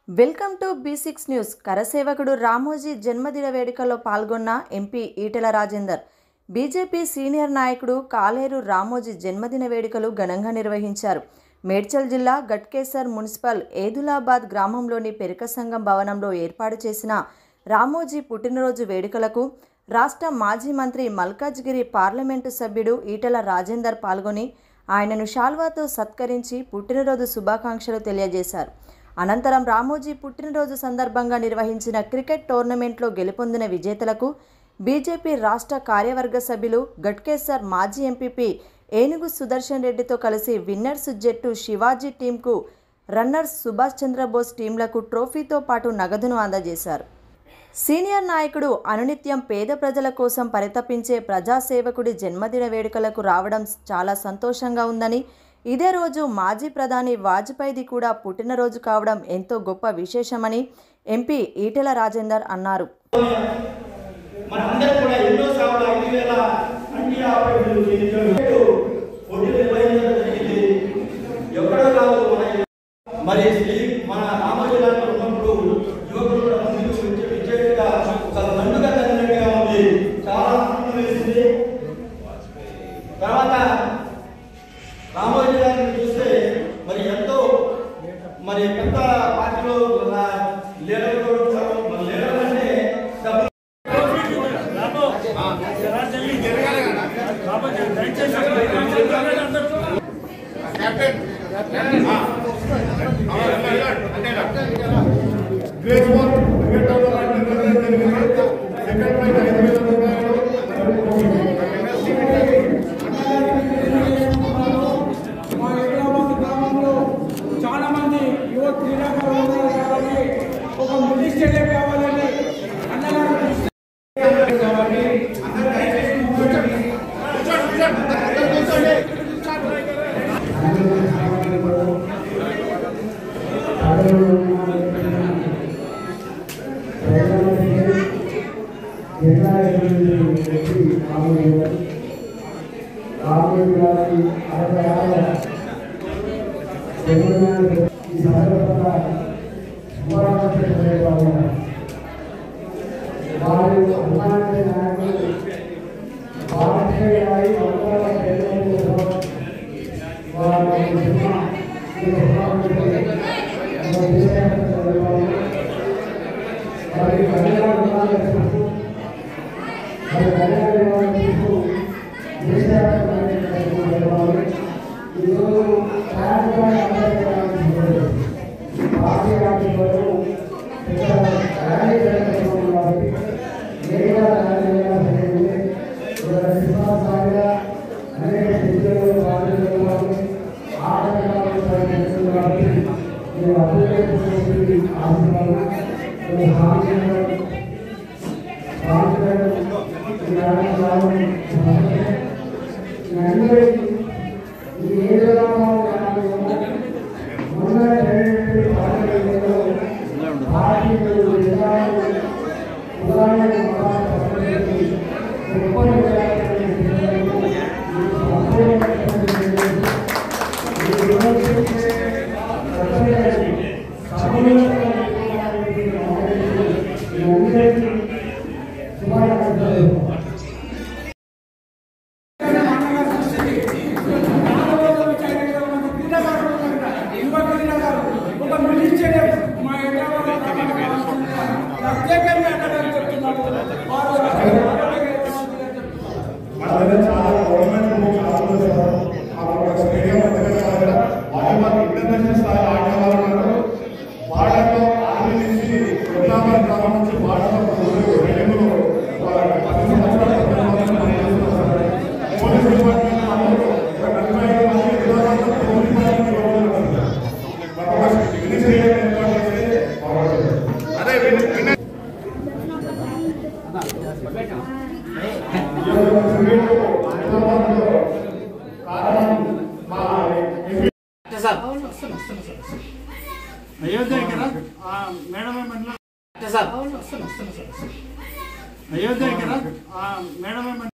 Welcome to B6 news. కరసేవకుడు రామోజీ జన్మదిన వేడుకల్లో పాల్గొన్న MP Etela Rajender. BJP senior నాయకుడు కాలేరు రామోజీ జన్మదిన వేడుకలు ఘనంగా నిర్వహించారు. మేడ్చల్ జిల్లా గట్కేసర్ మున్సిపల్ ఏదులాబాద్ గ్రామంలోని పెరక సంఘం భవనంలో ఏర్పాటు చేసిన రామోజీ పుట్టినరోజు వేడుకలకు రాష్ట్ర మాజీ మంత్రి మల్కాజ్గిరి పార్లమెంటు సభ్యుడు ఈటెల రాజేందర్ పాల్గొని ఆయనను శాల్వాతో సత్కరించి పుట్టినరోజు శుభాకాంక్షలు తెలియజేశారు. అనంతరం రామోజీ పుట్టినరోజు సందర్భంగా నిర్వహించిన క్రికెట్ టోర్నమెంట్లో గెలుపొందిన విజేతలకు బీజేపీ రాష్ట్ర కార్యవర్గ సభ్యులు గట్కేసర్ మాజీ ఎంపీపీ ఏనుగు సుదర్శన్ రెడ్డితో కలిసి విన్నర్స్ జట్టు శివాజీ టీంకు, రన్నర్స్ సుభాష్ చంద్రబోస్ టీంలకు ట్రోఫీతో పాటు నగదును అందజేశారు. సీనియర్ నాయకుడు అనునిత్యం పేద ప్రజల కోసం పరితపించే ప్రజాసేవకుడి జన్మదిన వేడుకలకు రావడం చాలా సంతోషంగా ఉందని, ఇదే రోజు మాజీ ప్రధాని వాజ్పేయిది కూడా పుట్టినరోజు కావడం ఎంతో గొప్ప విశేషమని ఎంపీ ఈటెల రాజేందర్ అన్నారు. రామోజీ గారిని చూస్తే మరి ఎంతో పెద్ద పార్టీలో లీడర్లు ఉంటారు. లీడర్ అంటే అయోధ్య మేడం